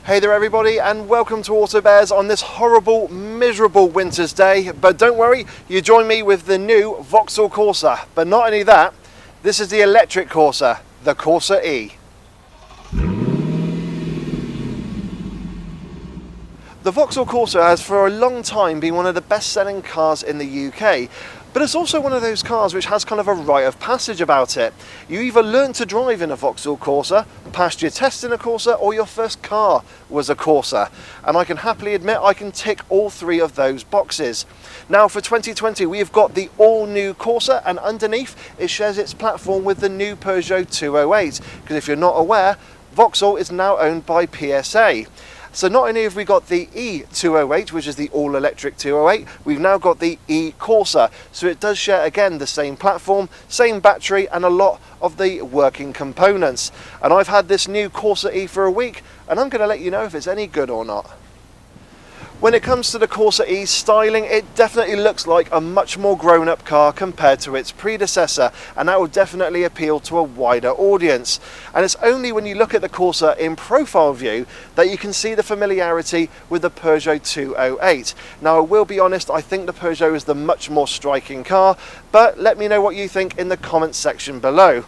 Hey there everybody, and welcome to Auto Bears on this horrible, miserable winter's day. But don't worry, you join me with the new Vauxhall Corsa. But not only that, this is the electric Corsa, the Corsa-E. The Vauxhall Corsa has for a long time been one of the best-selling cars in the UK, but it's also one of those cars which has kind of a rite of passage about it. You either learn to drive in a Vauxhall Corsa, passed your test in a Corsa, or your first car was a Corsa. And I can happily admit I can tick all three of those boxes. Now for 2020 we've got the all-new Corsa, and underneath it shares its platform with the new Peugeot 208, because if you're not aware, Vauxhall is now owned by PSA. So not only have we got the E208, which is the all-electric 208, we've now got the E-Corsa. So it does share, again, the same platform, same battery, and a lot of the working components. And I've had this new Corsa-E for a week, and I'm going to let you know if it's any good or not. When it comes to the Corsa-E's styling, it definitely looks like a much more grown-up car compared to its predecessor, and that will definitely appeal to a wider audience. And it's only when you look at the Corsa in profile view that you can see the familiarity with the Peugeot 208. Now I will be honest, I think the Peugeot is the much more striking car, but let me know what you think in the comments section below.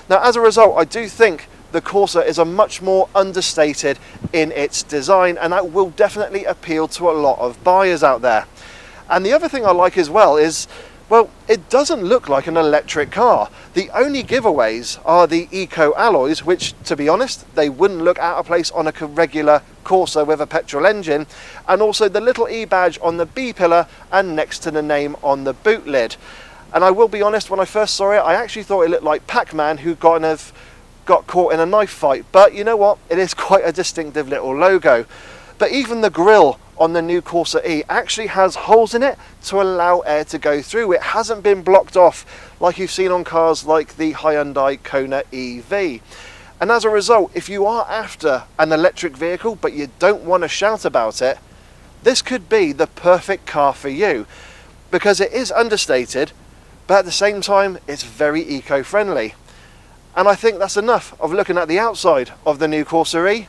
Now as a result, I do think the Corsa is a much more understated in its design, and that will definitely appeal to a lot of buyers out there. And the other thing I like as well is, well, it doesn't look like an electric car. The only giveaways are the eco alloys, which, to be honest, they wouldn't look out of place on a regular Corsa with a petrol engine, and also the little E badge on the B pillar and next to the name on the boot lid. And I will be honest, when I first saw it, I actually thought it looked like Pac-Man who got caught in a knife fight, but you know what, it is quite a distinctive little logo. But even the grille on the new Corsa-E actually has holes in it to allow air to go through. It hasn't been blocked off like you've seen on cars like the Hyundai Kona EV. And as a result, if you are after an electric vehicle but you don't want to shout about it, this could be the perfect car for you, because it is understated, but at the same time it's very eco-friendly. And I think that's enough of looking at the outside of the new Corsa-E.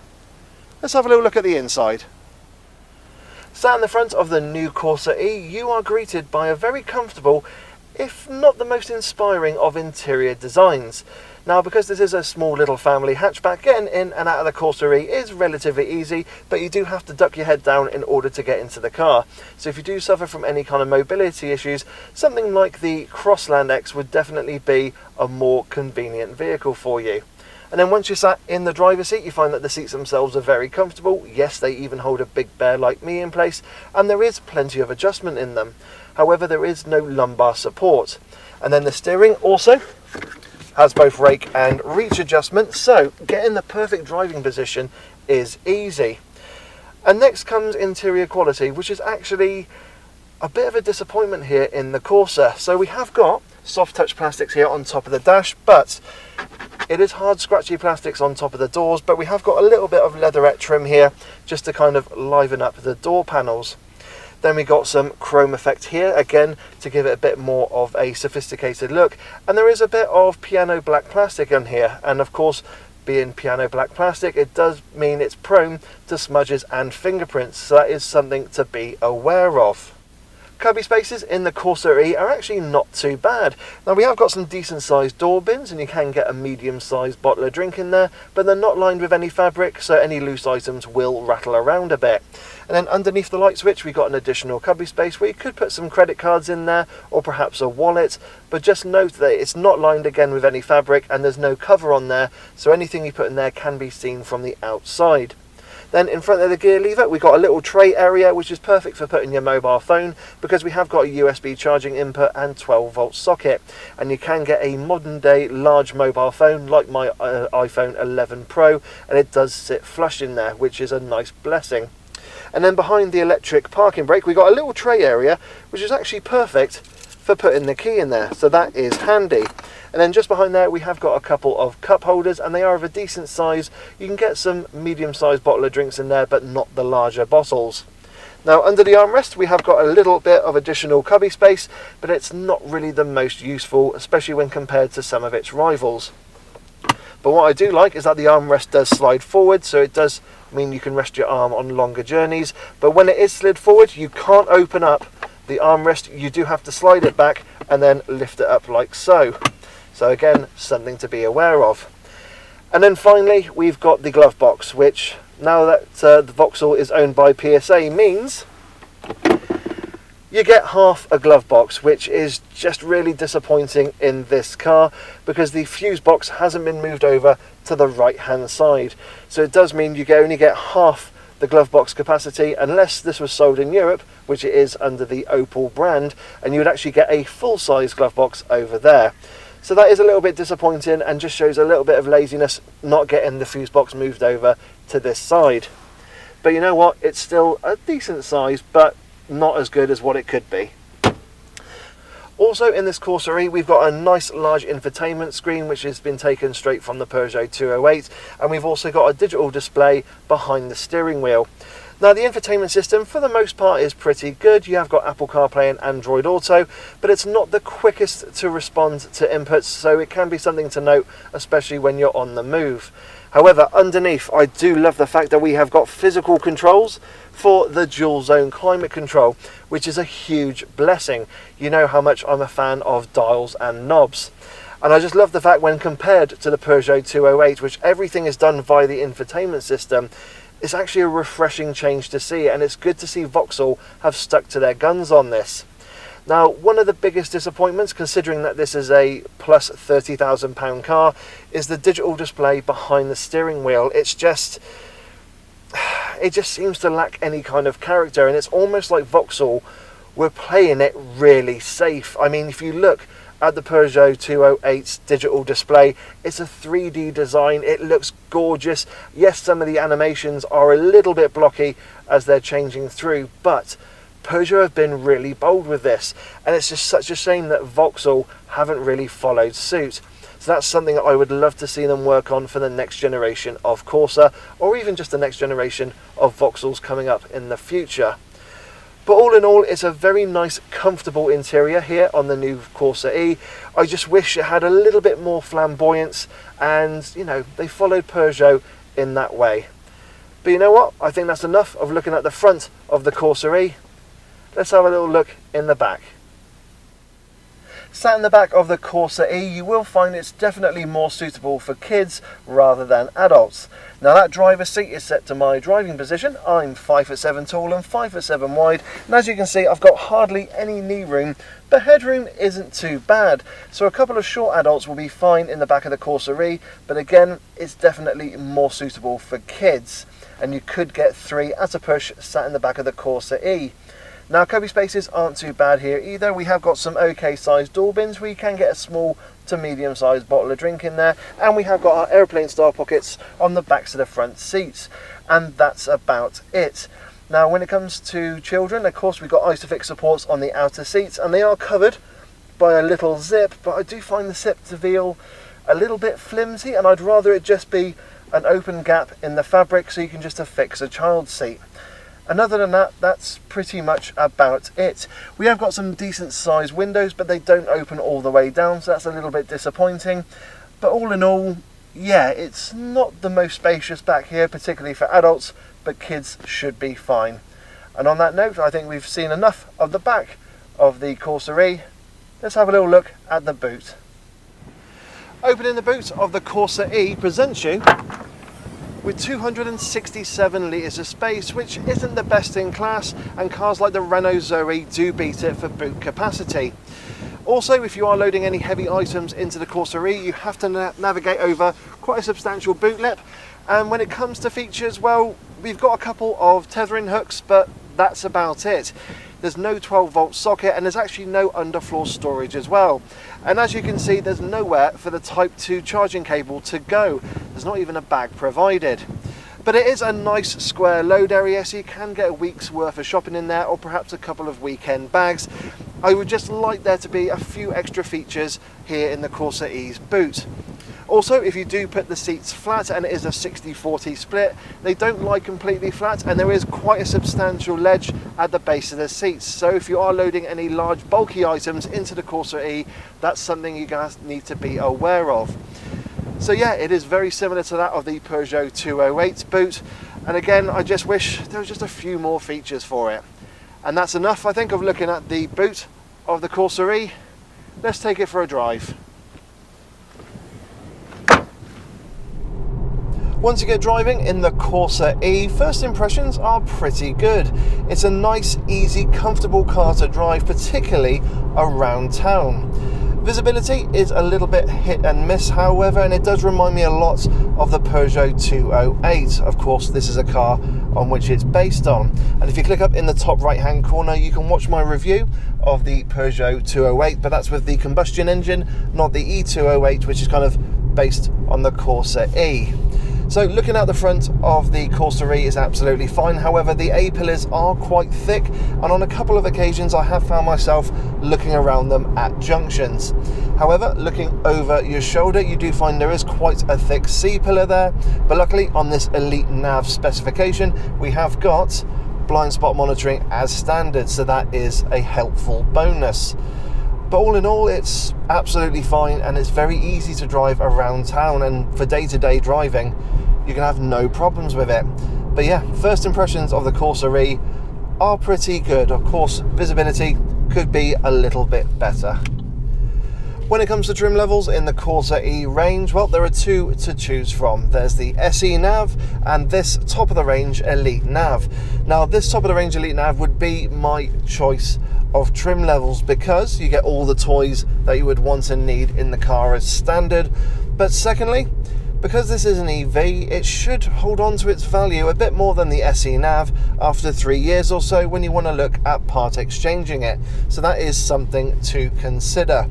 Let's have a little look at the inside. Sat in the front of the new Corsa-E, you are greeted by a very comfortable, if not the most inspiring of interior designs. Now, because this is a small little family hatchback, getting in and out of the Corsa-E is relatively easy, but you do have to duck your head down in order to get into the car. So if you do suffer from any kind of mobility issues, something like the Crossland X would definitely be a more convenient vehicle for you. And then once you're sat in the driver's seat, you find that the seats themselves are very comfortable. Yes, they even hold a big bear like me in place, and there is plenty of adjustment in them. However, there is no lumbar support. And then the steering also has both rake and reach adjustment, so getting the perfect driving position is easy. And next comes interior quality, which is actually a bit of a disappointment here in the Corsa. So we have got soft touch plastics here on top of the dash, but it is hard scratchy plastics on top of the doors, but we have got a little bit of leatherette trim here just to kind of liven up the door panels. Then we got some chrome effect here, again, to give it a bit more of a sophisticated look. And there is a bit of piano black plastic on here. And of course, being piano black plastic, it does mean it's prone to smudges and fingerprints. So that is something to be aware of. Cubby spaces in the Corsa-E are actually not too bad. Now we have got some decent sized door bins, and you can get a medium sized bottle of drink in there, but they're not lined with any fabric, so any loose items will rattle around a bit. And then underneath the light switch we got an additional cubby space where you could put some credit cards in there, or perhaps a wallet, but just note that it's not lined again with any fabric and there's no cover on there, so anything you put in there can be seen from the outside. Then in front of the gear lever we got a little tray area, which is perfect for putting your mobile phone, because we have got a USB charging input and 12-volt socket, and you can get a modern day large mobile phone like my iPhone 11 Pro, and it does sit flush in there, which is a nice blessing. And then behind the electric parking brake we got a little tray area, which is actually perfect for putting the key in there, so that is handy. And then just behind there we have got a couple of cup holders, and they are of a decent size. You can get some medium sized bottle of drinks in there, but not the larger bottles. Now under the armrest we have got a little bit of additional cubby space, but it's not really the most useful, especially when compared to some of its rivals. But what I do like is that the armrest does slide forward, so it does mean you can rest your arm on longer journeys. But when it is slid forward, you can't open up the armrest. You do have to slide it back and then lift it up like so. So again, something to be aware of. And then finally, we've got the glove box, which now that the Vauxhall is owned by PSA means you get half a glove box, which is just really disappointing in this car because the fuse box hasn't been moved over to the right hand side. So it does mean you only get half the glove box capacity unless this was sold in Europe, which it is under the Opel brand, and you would actually get a full size glove box over there. So that is a little bit disappointing and just shows a little bit of laziness not getting the fuse box moved over to this side. But you know what, it's still a decent size, but not as good as what it could be. Also in this Corsa-E we've got a nice large infotainment screen which has been taken straight from the Peugeot 208, and we've also got a digital display behind the steering wheel. Now the infotainment system for the most part is pretty good. You have got Apple CarPlay and Android Auto, but it's not the quickest to respond to inputs, so it can be something to note, especially when you're on the move. However, underneath, I do love the fact that we have got physical controls for the dual zone climate control, which is a huge blessing. You know how much I'm a fan of dials and knobs. And I just love the fact when compared to the Peugeot 208, which everything is done via the infotainment system, it's actually a refreshing change to see, and it's good to see Vauxhall have stuck to their guns on this. Now, one of the biggest disappointments, considering that this is a plus £30,000 car, is the digital display behind the steering wheel. It just seems to lack any kind of character, and it's almost like Vauxhall were playing it really safe. I mean, if you look at the Peugeot 208's digital display, it's a 3D design. It looks gorgeous. Yes, some of the animations are a little bit blocky as they're changing through, but Peugeot have been really bold with this, and it's just such a shame that Vauxhall haven't really followed suit. So that's something that I would love to see them work on for the next generation of Corsa, or even just the next generation of Vauxhalls coming up in the future. But all in all, it's a very nice, comfortable interior here on the new Corsa-E. I just wish it had a little bit more flamboyance, and you know, they followed Peugeot in that way. But you know what? I think that's enough of looking at the front of the Corsa-E. Let's have a little look in the back. Sat in the back of the Corsa-E, you will find it's definitely more suitable for kids rather than adults. Now that driver's seat is set to my driving position. I'm 5'7" tall and 5'7" wide, and as you can see I've got hardly any knee room, but headroom isn't too bad. So a couple of short adults will be fine in the back of the Corsa-E, but again, it's definitely more suitable for kids, and you could get 3 at a push sat in the back of the Corsa-E. Now cubby spaces aren't too bad here either. We have got some okay sized door bins where you can get a small to medium sized bottle of drink in there, and we have got our aeroplane style pockets on the backs of the front seats, and that's about it. Now when it comes to children, of course we've got Isofix supports on the outer seats, and they are covered by a little zip, but I do find the zip to feel a little bit flimsy, and I'd rather it just be an open gap in the fabric so you can just affix a child's seat. And other than that, that's pretty much about it. We have got some decent sized windows, but they don't open all the way down, so that's a little bit disappointing. But all in all, yeah, it's not the most spacious back here, particularly for adults, but kids should be fine. And on that note, I think we've seen enough of the back of the Corsa-E. Let's have a little look at the boot. Opening the boot of the Corsa-E presents you with 267 litres of space, which isn't the best in class, and cars like the Renault Zoe do beat it for boot capacity. Also, if you are loading any heavy items into the Corsa-E, you have to navigate over quite a substantial boot lip, and when it comes to features, well, we've got a couple of tethering hooks, but that's about it. There's no 12 volt socket, and there's actually no underfloor storage as well. And as you can see, there's nowhere for the Type 2 charging cable to go. There's not even a bag provided. But it is a nice square load area, so you can get a week's worth of shopping in there, or perhaps a couple of weekend bags. I would just like there to be a few extra features here in the Corsa-E's boot. Also, if you do put the seats flat, and it is a 60-40 split, they don't lie completely flat, and there is quite a substantial ledge at the base of the seats. So if you are loading any large bulky items into the Corsa-E, that's something you guys need to be aware of. So yeah, it is very similar to that of the Peugeot 208 boot. And again, I just wish there was just a few more features for it. And that's enough, I think, of looking at the boot of the Corsa-E. Let's take it for a drive. Once you get driving in the Corsa-E, first impressions are pretty good. It's a nice, easy, comfortable car to drive, particularly around town. Visibility is a little bit hit and miss, however, and it does remind me a lot of the Peugeot 208. Of course, this is a car on which it's based on. And if you click up in the top right hand corner, you can watch my review of the Peugeot 208, but that's with the combustion engine, not the E208, which is kind of based on the Corsa-E. So looking at the front of the Corsa-E is absolutely fine. However, the A-pillars are quite thick, and on a couple of occasions I have found myself looking around them at junctions. However, looking over your shoulder, you do find there is quite a thick C-pillar there, but luckily on this Elite Nav specification, we have got blind spot monitoring as standard, so that is a helpful bonus. But all in all, it's absolutely fine, and it's very easy to drive around town, and for day-to-day driving, you can have no problems with it. But yeah, first impressions of the Corsa-E are pretty good. Of course, visibility could be a little bit better. When it comes to trim levels in the Corsa-E range, well, there are two to choose from. There's the SE Nav and this top of the range Elite Nav. Now, this top of the range Elite Nav would be my choice of trim levels because you get all the toys that you would want and need in the car as standard. But secondly, because this is an EV, it should hold on to its value a bit more than the SE Nav after 3 years or so when you want to look at part exchanging it. So that is something to consider.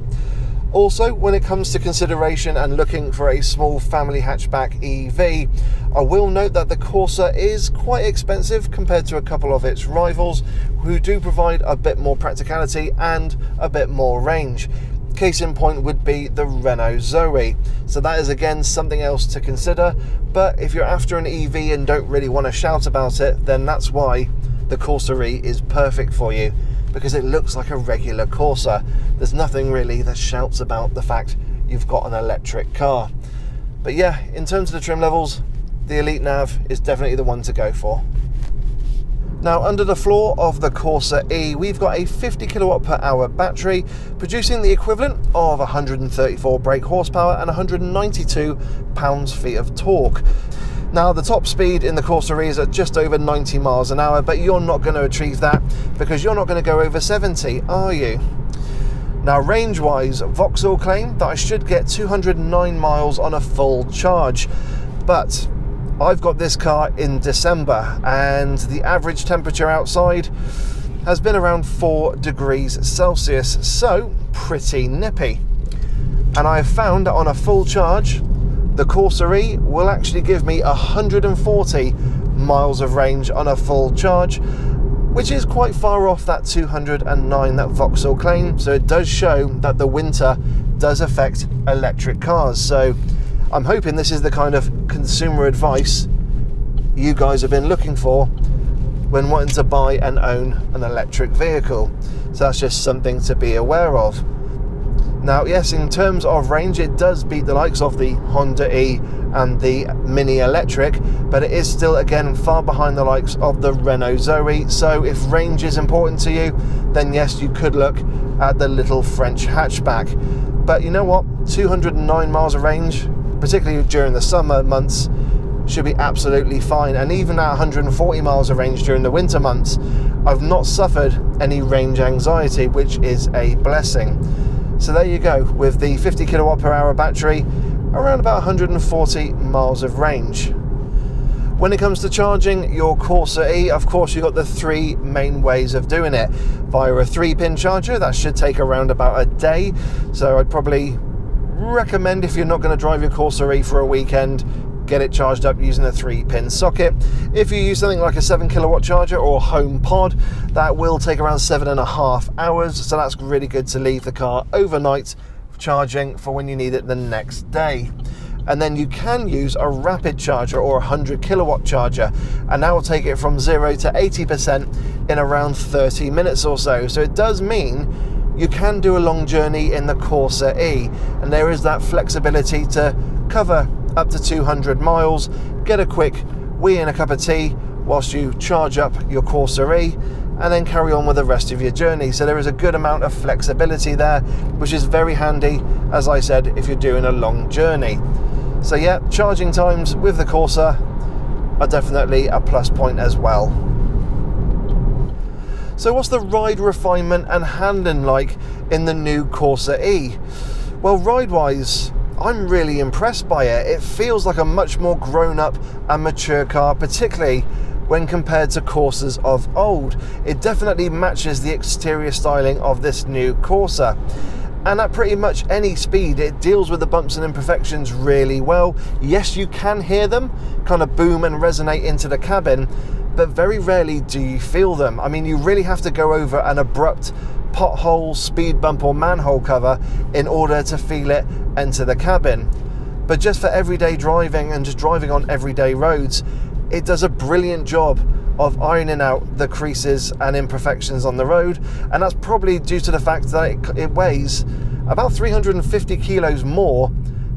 Also, when it comes to consideration and looking for a small family hatchback EV, I will note that the Corsa is quite expensive compared to a couple of its rivals who do provide a bit more practicality and a bit more range. Case in point would be the Renault Zoe. So that is again something else to consider, but if you're after an EV and don't really want to shout about it, then that's why the Corsa-E is perfect for you, because it looks like a regular Corsa. There's nothing really that shouts about the fact you've got an electric car. But yeah, in terms of the trim levels, the Elite Nav is definitely the one to go for. Now, under the floor of the Corsa-E, we've got a 50 kilowatt per hour battery, producing the equivalent of 134 brake horsepower and 192 pounds-feet of torque. Now, the top speed in the Corsa-E is at just over 90 miles an hour, but you're not going to achieve that because you're not going to go over 70, are you? Now, range-wise, Vauxhall claim that I should get 209 miles on a full charge, but I've got this car in December and the average temperature outside has been around 4 degrees Celsius, so pretty nippy. And I've found that on a full charge, the Corsa-E will actually give me 140 miles of range on a full charge, which is quite far off that 209 that Vauxhall claim. So it does show that the winter does affect electric cars. So I'm hoping this is the kind of consumer advice you guys have been looking for when wanting to buy and own an electric vehicle. So that's just something to be aware of. Now, yes, in terms of range, it does beat the likes of the Honda E and the Mini Electric, but it is still, again, far behind the likes of the Renault Zoe. So if range is important to you, then yes, you could look at the little French hatchback. But you know what? 209 miles of range, particularly during the summer months, should be absolutely fine. And even at 140 miles of range during the winter months, I've not suffered any range anxiety, which is a blessing. So there you go, with the 50 kilowatt per hour battery, around about 140 miles of range. When it comes to charging your Corsa-E, of course, you've got the 3 main ways of doing it. Via a 3-pin charger, that should take around about a day. So I'd probably recommend, if you're not going to drive your Corsa-E for a weekend, get it charged up using a 3-pin socket. If you use something like a 7 kilowatt charger or home pod, that will take around 7.5 hours. So that's really good to leave the car overnight charging for when you need it the next day. And then you can use a rapid charger or a 100 kilowatt charger, and that will take it from 0 to 80% in around 30 minutes or so. So it does mean you can do a long journey in the Corsa-E, and there is that flexibility to cover up to 200 miles, get a quick wee and a cup of tea whilst you charge up your Corsa-E, and then carry on with the rest of your journey. So there is a good amount of flexibility there, which is very handy, as I said, if you're doing a long journey. So yeah, charging times with the Corsa are definitely a plus point as well. So what's the ride refinement and handling like in the new Corsa-E? Well, ride-wise, I'm really impressed by it. It feels like a much more grown-up and mature car, particularly when compared to Corsas of old. It definitely matches the exterior styling of this new Corsa. And at pretty much any speed, it deals with the bumps and imperfections really well. Yes, you can hear them kind of boom and resonate into the cabin, but very rarely do you feel them. I mean, you really have to go over an abrupt pothole, speed bump or manhole cover in order to feel it enter the cabin. But just for everyday driving and just driving on everyday roads, it does a brilliant job of ironing out the creases and imperfections on the road, and that's probably due to the fact that it weighs about 350 kilos more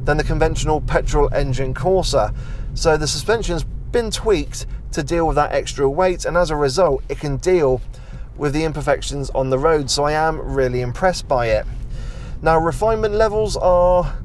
than the conventional petrol engine Corsa. So the suspension's been tweaked to deal with that extra weight, and as a result it can deal with the imperfections on the road. So I am really impressed by it. Now, refinement levels are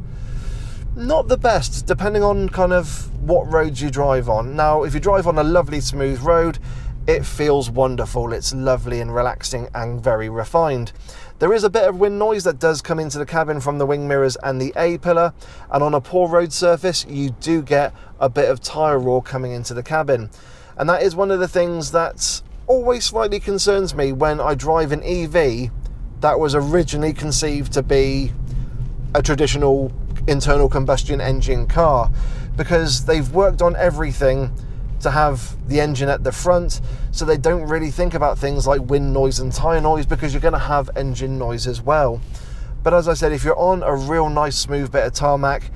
not the best depending on kind of what roads you drive on. Now, if you drive on a lovely smooth road, it feels wonderful. It's lovely and relaxing and very refined. There is a bit of wind noise that does come into the cabin from the wing mirrors and the A-pillar, and on a poor road surface you do get a bit of tyre roar coming into the cabin, and that is one of the things that always slightly concerns me when I drive an EV that was originally conceived to be a traditional internal combustion engine car, because they've worked on everything to have the engine at the front, so they don't really think about things like wind noise and tyre noise, because you're going to have engine noise as well. But as I said, if you're on a real nice smooth bit of tarmac,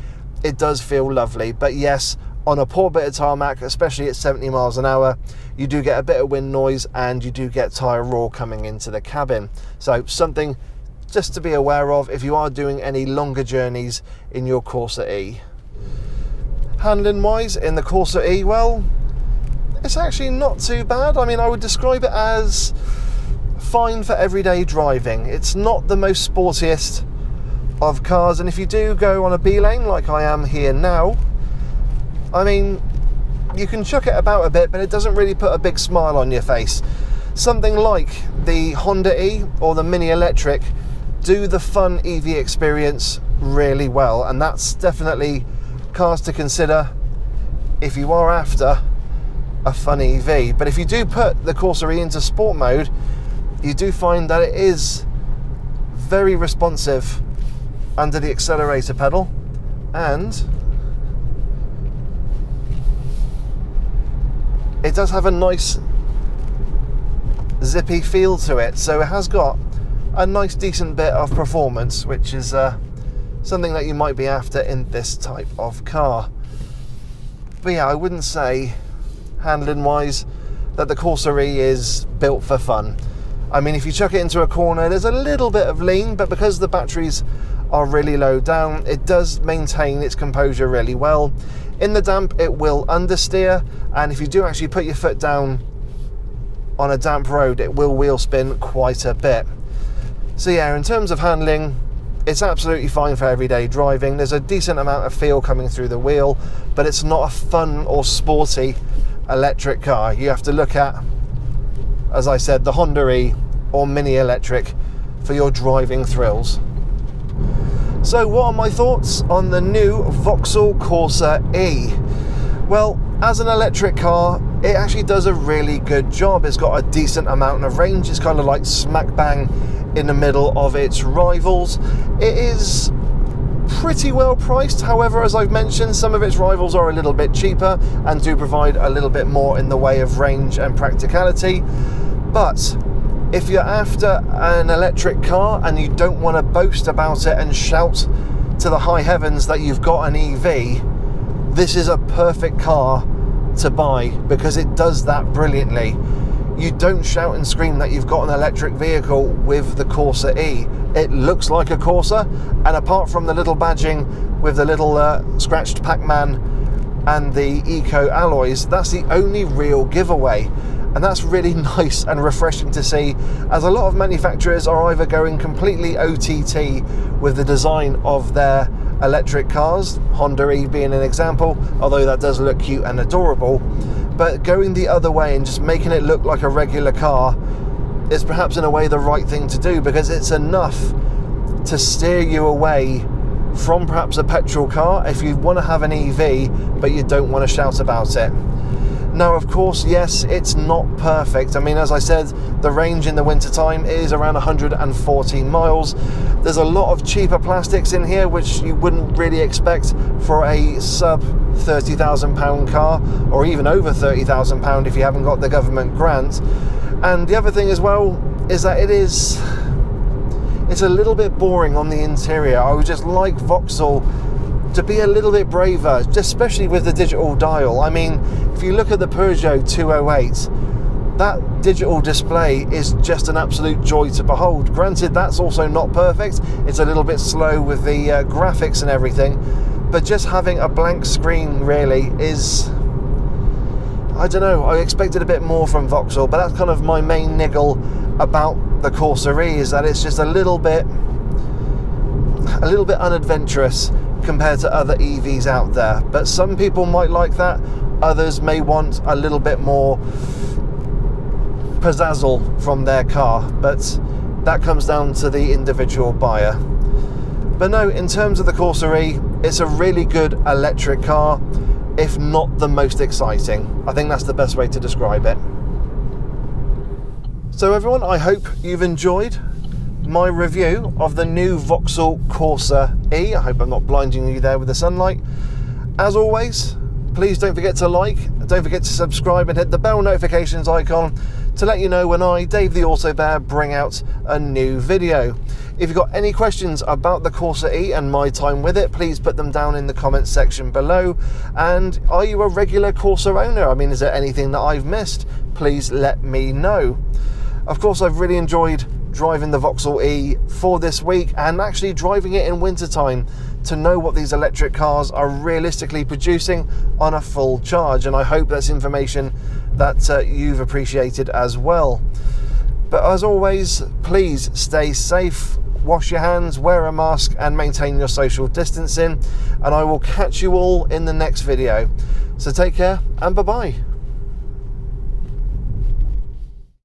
it does feel lovely. But yes, on a poor bit of tarmac, especially at 70 miles an hour, you do get a bit of wind noise and you do get tyre roar coming into the cabin. So something just to be aware of if you are doing any longer journeys in your Corsa-E. Handling wise in the Corsa-E, well, it's actually not too bad. I mean, I would describe it as fine for everyday driving. It's not the most sportiest of cars, and if you do go on a B lane like I am here now, I mean, you can chuck it about a bit, but it doesn't really put a big smile on your face. Something like the Honda E or the Mini Electric do the fun EV experience really well, and that's definitely cars to consider if you are after a fun EV. But if you do put the Corsa-E into sport mode, you do find that it is very responsive under the accelerator pedal, and it does have a nice zippy feel to it. So it has got a nice decent bit of performance, which is something that you might be after in this type of car. But yeah, I wouldn't say handling wise that the Corsa-E is built for fun. I mean, if you chuck it into a corner, there's a little bit of lean, but because the batteries are really low down, it does maintain its composure really well. In the damp, it will understeer, and if you do actually put your foot down on a damp road, it will wheel spin quite a bit. So yeah, in terms of handling, it's absolutely fine for everyday driving. There's a decent amount of feel coming through the wheel, but it's not a fun or sporty electric car. You have to look at, as I said, the Honda E or Mini Electric for your driving thrills. So what are my thoughts on the new Vauxhall Corsa-E? Well, as an electric car, it actually does a really good job. It's got a decent amount of range. It's kind of like smack bang in the middle of its rivals. It is pretty well priced. However, as I've mentioned, some of its rivals are a little bit cheaper and do provide a little bit more in the way of range and practicality. But if you're after an electric car and you don't want to boast about it and shout to the high heavens that you've got an EV, this is a perfect car to buy, because it does that brilliantly. you don't shout and scream that you've got an electric vehicle with the Corsa-E. It looks like a Corsa, and apart from the little badging with the little scratched Pac-Man and the Eco alloys, that's the only real giveaway. And that's really nice and refreshing to see, as a lot of manufacturers are either going completely OTT with the design of their electric cars, Honda E being an example, although that does look cute and adorable, but going the other way and just making it look like a regular car is perhaps in a way the right thing to do, because it's enough to steer you away from perhaps a petrol car if you want to have an EV but you don't want to shout about it. Now, of course, yes, it's not perfect. I mean, as I said, the range in the wintertime is around 114 miles. There's a lot of cheaper plastics in here, which you wouldn't really expect for a sub £30,000 car, or even over £30,000 if you haven't got the government grant. And the other thing as well is that it's a little bit boring on the interior. I would just like Vauxhall to be a little bit braver, especially with the digital dial. I mean, if you look at the Peugeot 208, that digital display is just an absolute joy to behold. Granted, that's also not perfect. It's a little bit slow with the graphics and everything, but just having a blank screen really is, I don't know, I expected a bit more from Vauxhall, but that's kind of my main niggle about the Corsa-E, is that it's just a little bit unadventurous compared to other EVs out there. But some people might like that, others may want a little bit more pizzazzle from their car, but that comes down to the individual buyer. But no, in terms of the Corsa-E, it's a really good electric car, if not the most exciting. I think that's the best way to describe it. So everyone, I hope you've enjoyed my review of the new Vauxhall Corsa-E. I hope I'm not blinding you there with the sunlight. As always, please don't forget to like, don't forget to subscribe and hit the bell notifications icon to let you know when I, Dave the Auto Bear, bring out a new video. If you've got any questions about the Corsa-E and my time with it, please put them down in the comments section below. And are you a regular Corsa owner? I mean, is there anything that I've missed? Please let me know. Of course, I've really enjoyed driving the Vauxhall E for this week, and actually driving it in wintertime to know what these electric cars are realistically producing on a full charge. And I hope that's information that you've appreciated as well. But as always, please stay safe, wash your hands, wear a mask and maintain your social distancing, and I will catch you all in the next video. So take care and bye-bye.